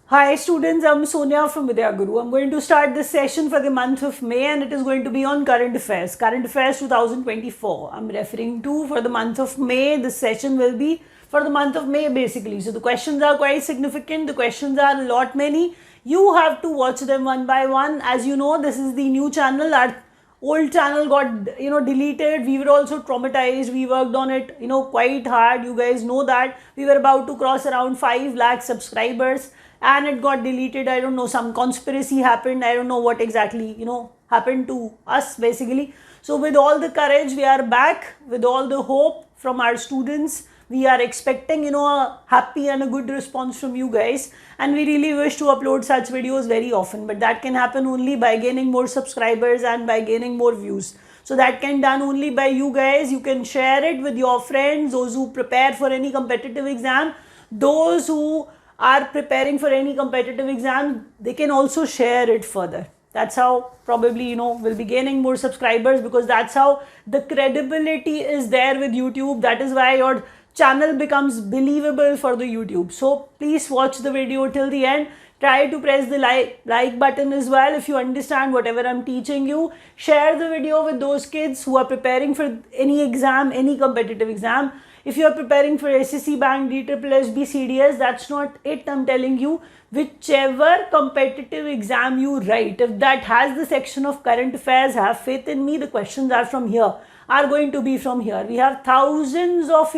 Hi students, I'm Sonia from Vidya Guru. I'm going to start this session for the month of May and it is going to be on current affairs. Current affairs 2024. I'm referring to for the month of May. This session will be for the month of May basically. So the questions are quite significant. The questions are a lot many. You have to watch them one by one. As you know, this is the new channel. Our old channel got deleted. We were also traumatized. We worked on it quite hard. You guys know that we were about to cross around 5 lakh subscribers and it got deleted. I don't know, some conspiracy happened. I don't know what exactly happened to us basically. So with all the courage, we are back with all the hope from our students. We are expecting a happy and a good response from you guys, and we really wish to upload such videos very often, but that can happen only by gaining more subscribers and by gaining more views. So that can done only by you guys. You can share it with your friends, those who prepare for any competitive exam, those who are preparing for any competitive exam, they can also share it further. That's how probably we'll be gaining more subscribers, because that's how the credibility is there with YouTube. That is why your channel becomes believable for the YouTube. So please watch the video till the end. Try to press the like button as well if you understand whatever I'm teaching you. Share the video with those kids who are preparing for any exam, any competitive exam. If you are preparing for SSC Bank, DSSB, CDS, that's not it. I'm telling you, whichever competitive exam you write, if that has the section of current affairs, have faith in me, the questions are from here, are going to be from here. We have thousands of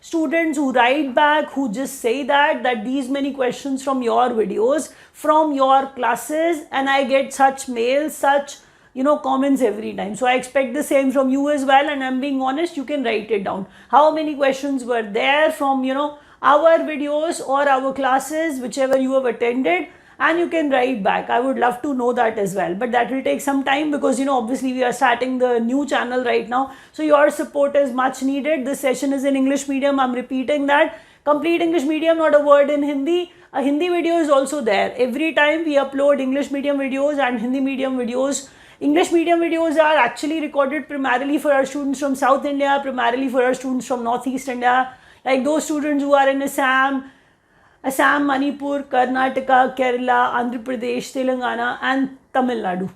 students who write back, who just say that these many questions from your videos, from your classes, and I get such mails, such comments every time. So I expect the same from you as well, and I'm being honest. You can write it down. How many questions were there from our videos or our classes, whichever you have attended, and you can write back. I would love to know that as well, but that will take some time, because obviously we are starting the new channel right now, so your support is much needed. This session is in English medium. I'm repeating that. Complete English medium, not a word in Hindi. A Hindi video is also there. Every time we upload English medium videos and Hindi medium videos. English medium videos are actually recorded primarily for our students from South India, primarily for our students from Northeast India, like those students who are in Assam, Manipur, Karnataka, Kerala, Andhra Pradesh, Telangana and Tamil Nadu.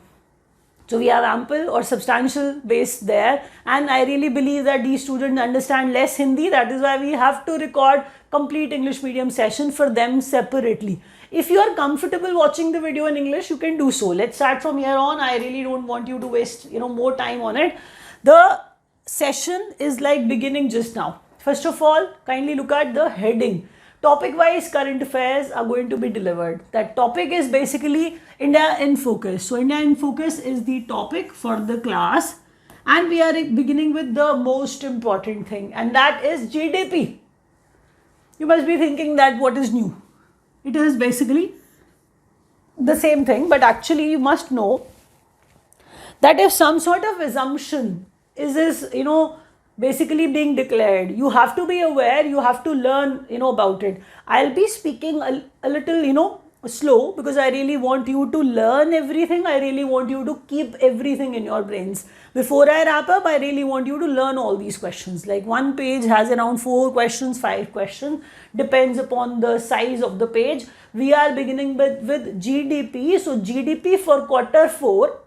So we have ample or substantial base there, and I really believe that these students understand less Hindi. That is why we have to record complete English medium session for them separately. If you are comfortable watching the video in English, you can do so. Let's start from here on. I really don't want you to waste more time on it. The session is like beginning just now. First of all, kindly look at the heading. Topic wise current affairs are going to be delivered. That topic is basically India in focus. So India in focus is the topic for the class, and we are beginning with the most important thing, and that is GDP. You must be thinking that what is new. It is basically the same thing, but actually you must know that if some sort of assumption is basically being declared, you have to be aware, you have to learn about it. I'll be speaking a little slow, because I really want you to learn everything. I really want you to keep everything in your brains. Before I wrap up, I really want you to learn all these questions. Like one page has around 4 questions, 5 questions, depends upon the size of the page. We are beginning with GDP. So GDP for quarter 4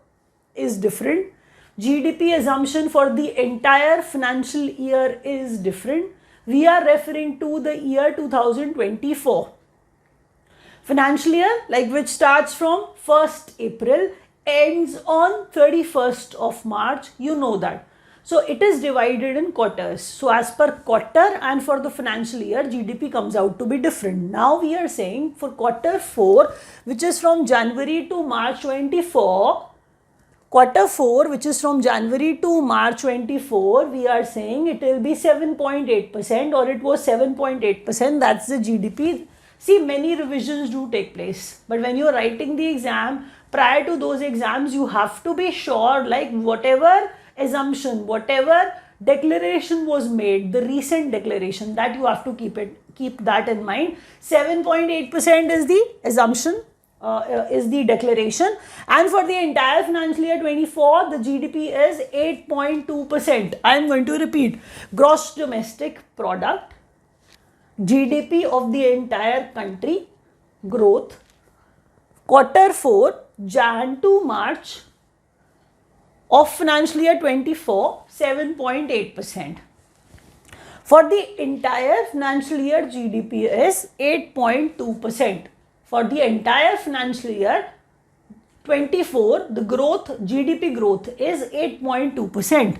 is different. GDP assumption for the entire financial year is different. We are referring to the year 2024. Financial year, like, which starts from 1st April, ends on 31st of March. You know that. So it is divided in quarters. So as per quarter and for the financial year, GDP comes out to be different. Now we are saying for quarter 4, which is from January to March 24, quarter 4, which is from January to March 24, we are saying it will be 7.8%, or it was 7.8%. That's the GDP. See, many revisions do take place, but when you are writing the exam, prior to those exams, you have to be sure, like whatever assumption, whatever declaration was made, the recent declaration, that you have to keep that in mind. 7.8% is the assumption. Is the declaration, and for the entire financial year 24, the GDP is 8.2%. I am going to repeat: gross domestic product, GDP of the entire country growth, quarter 4, Jan to March of financial year 24, 7.8%. For the entire financial year, GDP is 8.2%. For the entire financial year 24, the growth, GDP growth is 8.2%.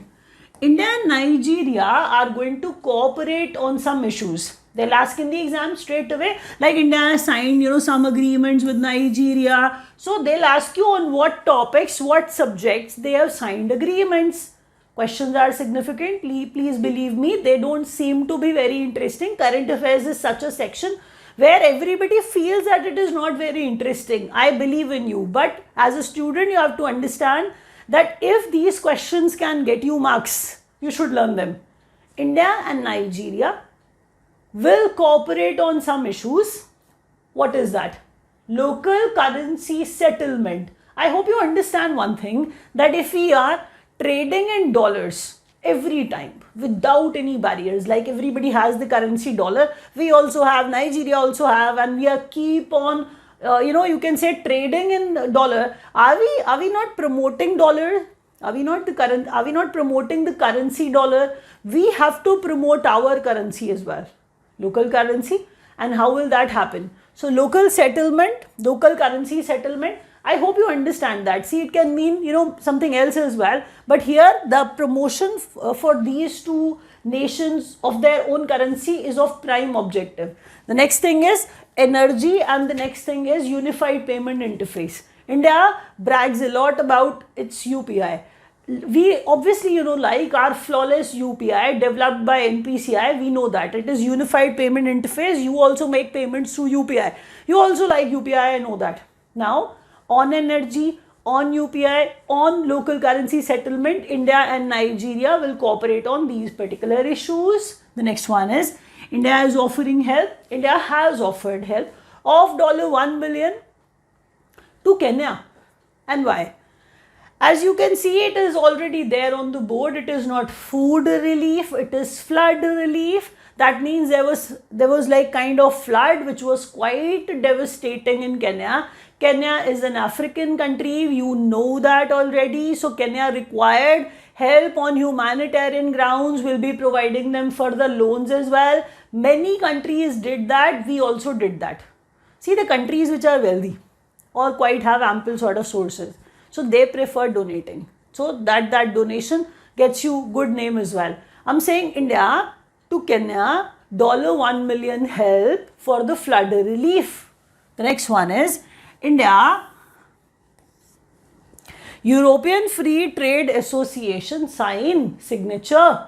India and Nigeria are going to cooperate on some issues. They'll ask in the exam straight away, like India has signed, some agreements with Nigeria. So they'll ask you on what topics, what subjects they have signed agreements. Questions are significant. Please believe me, they don't seem to be very interesting. Current affairs is such a section where everybody feels that it is not very interesting. I believe in you. But as a student, you have to understand that if these questions can get you marks, you should learn them. India and Nigeria will cooperate on some issues. What is that? Local currency settlement. I hope you understand one thing, that if we are trading in dollars every time without any barriers, like everybody has the currency dollar, we also have, Nigeria also have, and we are keep on you can say trading in dollar. Are we not promoting dollar? Are we not promoting the currency dollar? We have to promote our currency as well, local currency. And how will that happen? So local settlement, local currency settlement, I hope you understand that. See, it can mean something else as well, but here the promotion for these two nations of their own currency is of prime objective. The next thing is energy, and the next thing is unified payment interface. India brags a lot about its UPI. We obviously like our flawless UPI developed by NPCI. We know that it is unified payment interface. You also make payments through UPI. You also like UPI, I know that. Now on energy, on UPI, on local currency settlement, India and Nigeria will cooperate on these particular issues. The next one is India is offering help. India has offered help of $1 billion to Kenya. And why? As you can see, it is already there on the board. It is not food relief, it is flood relief. That means there was like kind of flood which was quite devastating in Kenya. Kenya is an African country, you know that already. So Kenya required help on humanitarian grounds. Will be providing them further loans as well. Many countries did that. We also did that. See, the countries which are wealthy or quite have ample sort of sources, so they prefer donating. So that donation gets you good name as well. I'm saying India to Kenya, $1 million help for the flood relief. The next one is India, European Free Trade Association sign signature.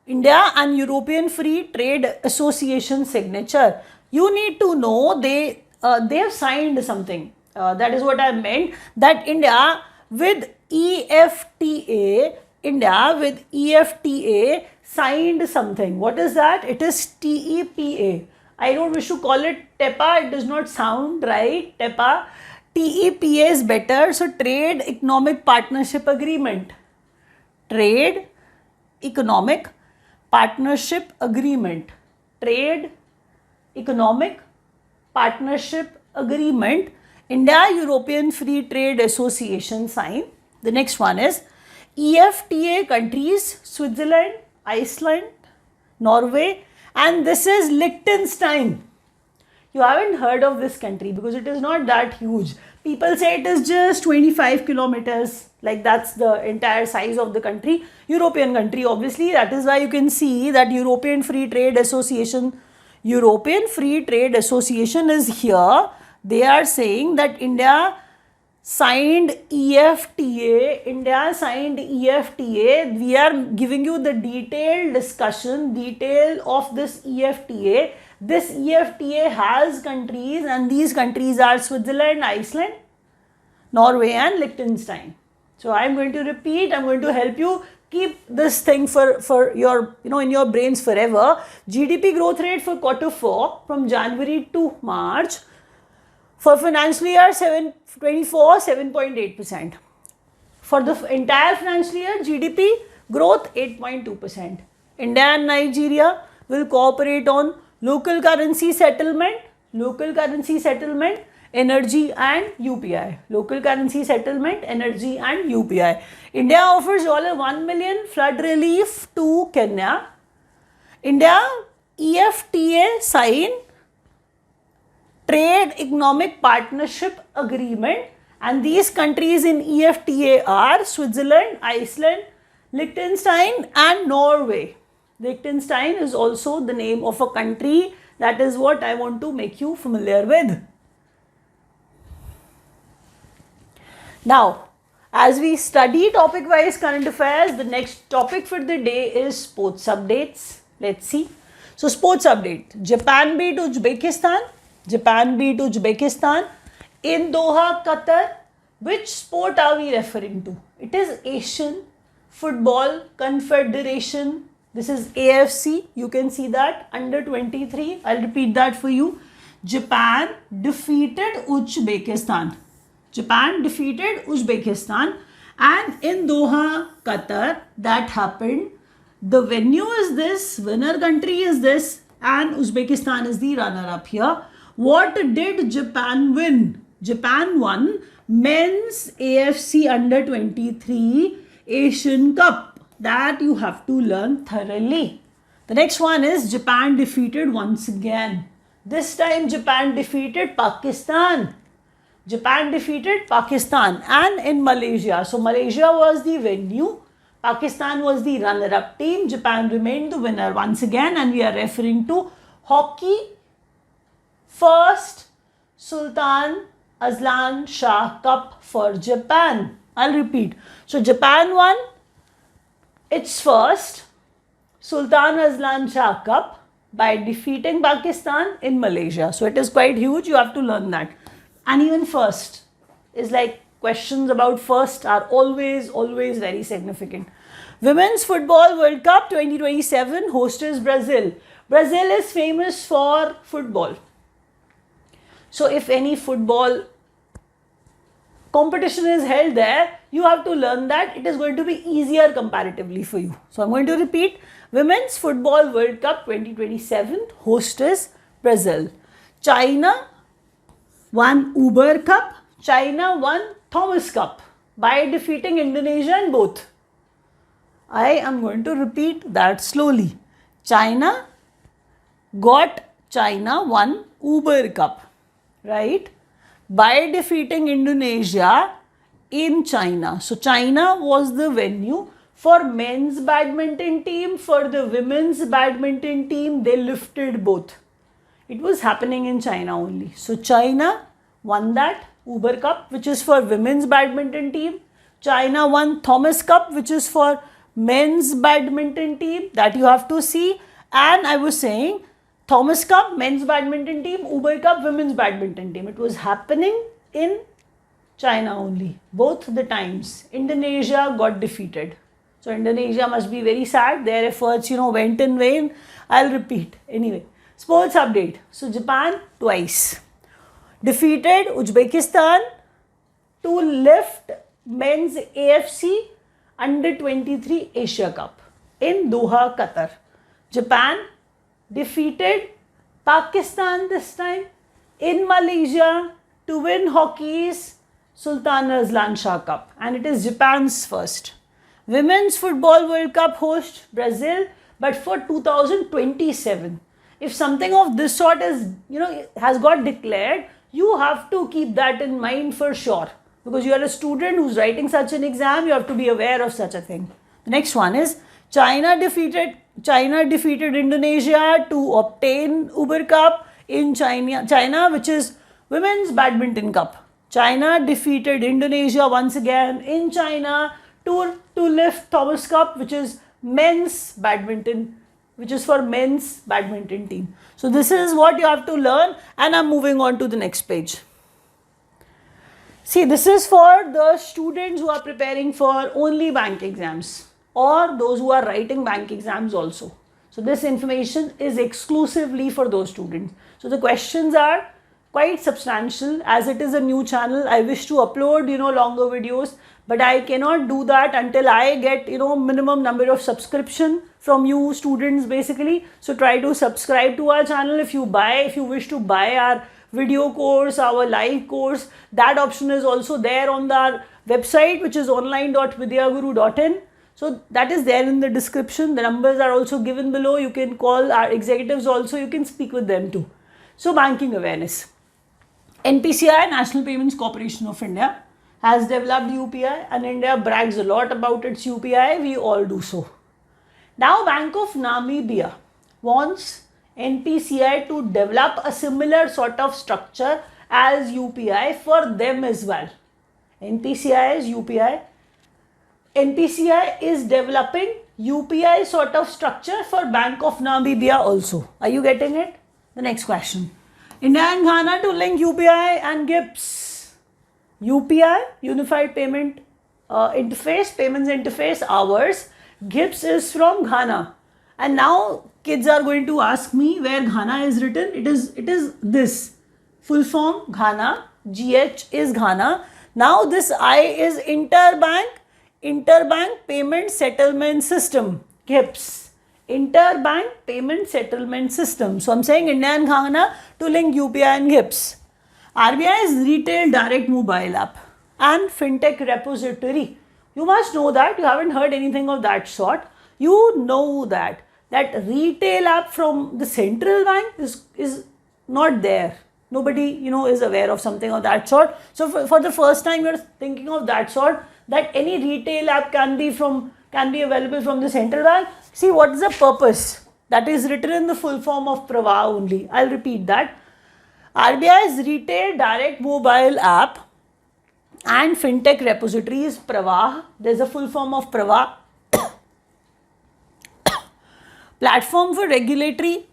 India and European Free Trade Association signature. You need to know they have signed something. That is what I meant, that India with EFTA, signed something. What is that? It is TEPA. I don't wish to call it TEPA. It does not sound right. TEPA. TEPA is better. So Trade Economic Partnership Agreement. Trade Economic Partnership Agreement. Trade Economic Partnership Agreement. India European Free Trade Association sign. The next one is EFTA countries, Switzerland, Iceland, Norway, and this is Liechtenstein. You haven't heard of this country because it is not that huge. People say it is just 25 kilometers, like that's the entire size of the country. European country, obviously. That is why you can see that European Free Trade Association is here. They are saying that India signed EFTA. We are giving you the detailed detail of this EFTA. This EFTA has countries, and these countries are Switzerland, Iceland, Norway and Liechtenstein. So I am going to repeat, I am going to help you keep this thing for your, in your brains forever. GDP growth rate for quarter 4 from January to March. For financial year 24, 7.8%. For the entire financial year, GDP growth 8.2%. India and Nigeria will cooperate on local currency settlement, local currency settlement, energy and UPI. Local currency settlement, energy and UPI. India offers $1 million flood relief to Kenya. India EFTA sign Trade Economic Partnership Agreement, and these countries in EFTA are Switzerland, Iceland, Liechtenstein and Norway. Liechtenstein is also the name of a country. That is what I want to make you familiar with. Now, as we study topic-wise current affairs, the next topic for the day is sports updates. Let's see. So, sports update. Japan beat Uzbekistan. Japan beat Uzbekistan in Doha, Qatar. Which sport are we referring to? It is Asian Football Confederation. This is AFC. You can see that under 23. I'll repeat that for you. Japan defeated Uzbekistan. Japan defeated Uzbekistan, and in Doha, Qatar, that happened. The venue is this, winner country is this, and Uzbekistan is the runner-up here. What did Japan win? Japan won men's AFC under 23 Asian Cup. That you have to learn thoroughly. The next one is Japan defeated once again. This time Japan defeated Pakistan. Japan defeated Pakistan, and in Malaysia. So Malaysia was the venue. Pakistan was the runner-up team. Japan remained the winner once again, and we are referring to hockey first Sultan Azlan Shah Cup for Japan. I'll repeat. So Japan won its first Sultan Azlan Shah Cup by defeating Pakistan in Malaysia. So it is quite huge. You have to learn that. And even first is like questions about first are always very significant. Women's Football World Cup 2027 host is Brazil. Brazil is famous for football. So if any football competition is held there, you have to learn that. It is going to be easier comparatively for you. So I'm going to repeat. Women's Football World Cup 2027 host is Brazil. China won Uber Cup. China won Thomas Cup by defeating Indonesia in both. I am going to repeat that slowly. China won Uber Cup, right? By defeating Indonesia in China. So China was the venue for men's badminton team. For the women's badminton team, they lifted both. It was happening in China only. So China won that Uber Cup, which is for women's badminton team. China won Thomas Cup, which is for men's badminton team. That you have to see. And I was saying Thomas Cup, men's badminton team, Uber Cup, women's badminton team. It was happening in China only. Both the times. Indonesia got defeated. So Indonesia must be very sad. Their efforts, went in vain. I'll repeat. Anyway, sports update. So Japan twice defeated Uzbekistan to lift men's AFC under 23 Asia Cup in Doha, Qatar. Japan defeated Pakistan this time in Malaysia to win hockey's Sultan Azlan Shah Cup, and it is Japan's first. Women's Football World Cup host Brazil, but for 2027. If something of this sort is, has got declared, you have to keep that in mind for sure. Because you are a student who's writing such an exam, you have to be aware of such a thing. The next one is China defeated Indonesia to obtain Uber Cup in China, which is Women's Badminton Cup. China defeated Indonesia once again in China to lift Thomas Cup, which is men's badminton, which is for men's badminton team. So this is what you have to learn, and I'm moving on to the next page. See, this is for the students who are preparing for only bank exams or those who are writing bank exams also. So this information is exclusively for those students. So the questions are quite substantial. As it is a new channel, I wish to upload, longer videos, but I cannot do that until I get, minimum number of subscription from you students basically. So try to subscribe to our channel. If you wish to buy our video course, our live course, that option is also there on our website, which is online.vidyaguru.in. So that is there in the description. The numbers are also given below. You can call our executives also. You can speak with them too. So banking awareness. NPCI, National Payments Corporation of India, has developed UPI, and India brags a lot about its UPI. We all do so. Now Bank of Namibia wants NPCI to develop a similar sort of structure as UPI for them as well. NPCI is UPI. NPCI is developing UPI sort of structure for Bank of Namibia also. Are you getting it? The next question. India and Ghana to link UPI and GIPS. UPI, Unified Payment Interface, Payments Interface, ours. GIPS is from Ghana. And now kids are going to ask me where Ghana is written. It is this. Full form Ghana. GH is Ghana. Now this I is Interbank Payment Settlement System, GIPS. Interbank Payment Settlement System. So I'm saying India and Ghana to link UPI and GIPS. RBI's Retail Direct Mobile App and FinTech Repository. You must know that. You haven't heard anything of that sort. You know that retail app from the central bank is not there. Nobody, is aware of something of that sort. So for the first time, you're thinking of that sort, that any retail app can be available from the central bank. See, what is the purpose? That is written in the full form of PRAVAH only. I'll repeat that. RBI's Retail Direct Mobile App and FinTech Repository is PRAVAH. There's a full form of PRAVAH. Platform for Regulatory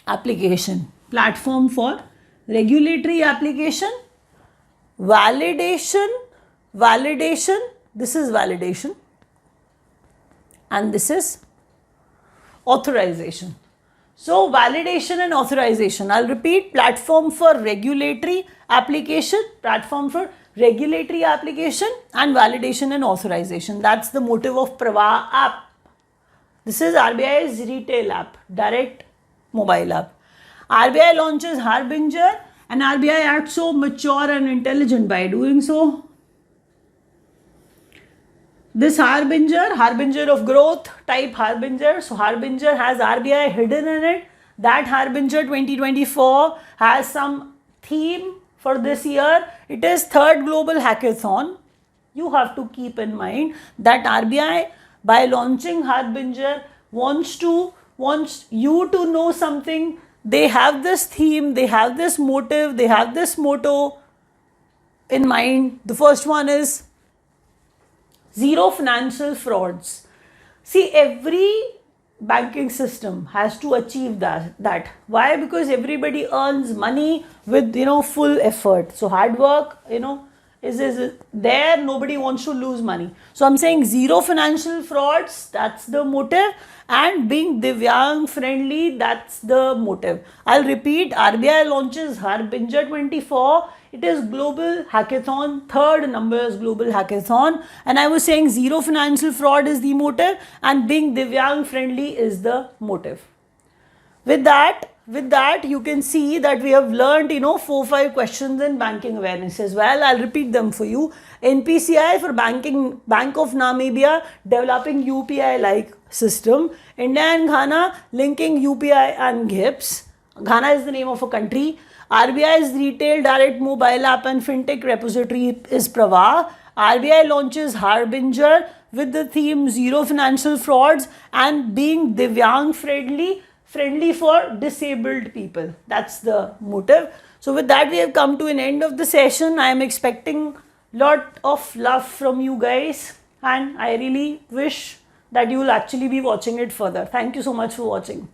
Application. Platform for Regulatory Application. Validation. This is validation. And this is authorization. So validation and authorization. I'll repeat. Platform for regulatory application, platform for regulatory application, and validation and authorization. That's the motive of PRAVAH app. This is RBI's retail app, direct mobile app. RBI launches Harbinger, and RBI acts so mature and intelligent by doing so. This Harbinger of growth type Harbinger. So Harbinger has RBI hidden in it. That Harbinger 2024 has some theme for this year. It is third global hackathon. You have to keep in mind that RBI, by launching Harbinger, wants you to know something. They have this theme, they have this motive, they have this motto in mind. The first one is zero financial frauds. See, every banking system has to achieve that. Why? Because everybody earns money with full effort. So hard work is there. Nobody wants to lose money. So I'm saying zero financial frauds, that's the motive, and being Divyang friendly, that's the motive. I'll repeat. RBI launches Harbinger 24. It is global hackathon, third number is global hackathon, and I was saying zero financial fraud is the motive and being Divyang friendly is the motive. With that you can see that we have learned 4-5 questions in banking awareness as well. I'll repeat them for you. NPCI for Bank of Namibia developing UPI like system. India and Ghana linking UPI and GIPS. Ghana is the name of a country. RBI's Retail Direct Mobile App and FinTech Repository is PRAVAH. RBI launches Harbinger with the theme Zero Financial Frauds and being Divyang friendly for disabled people. That's the motive. So with that, we have come to an end of the session. I am expecting lot of love from you guys, and I really wish that you will actually be watching it further. Thank you so much for watching.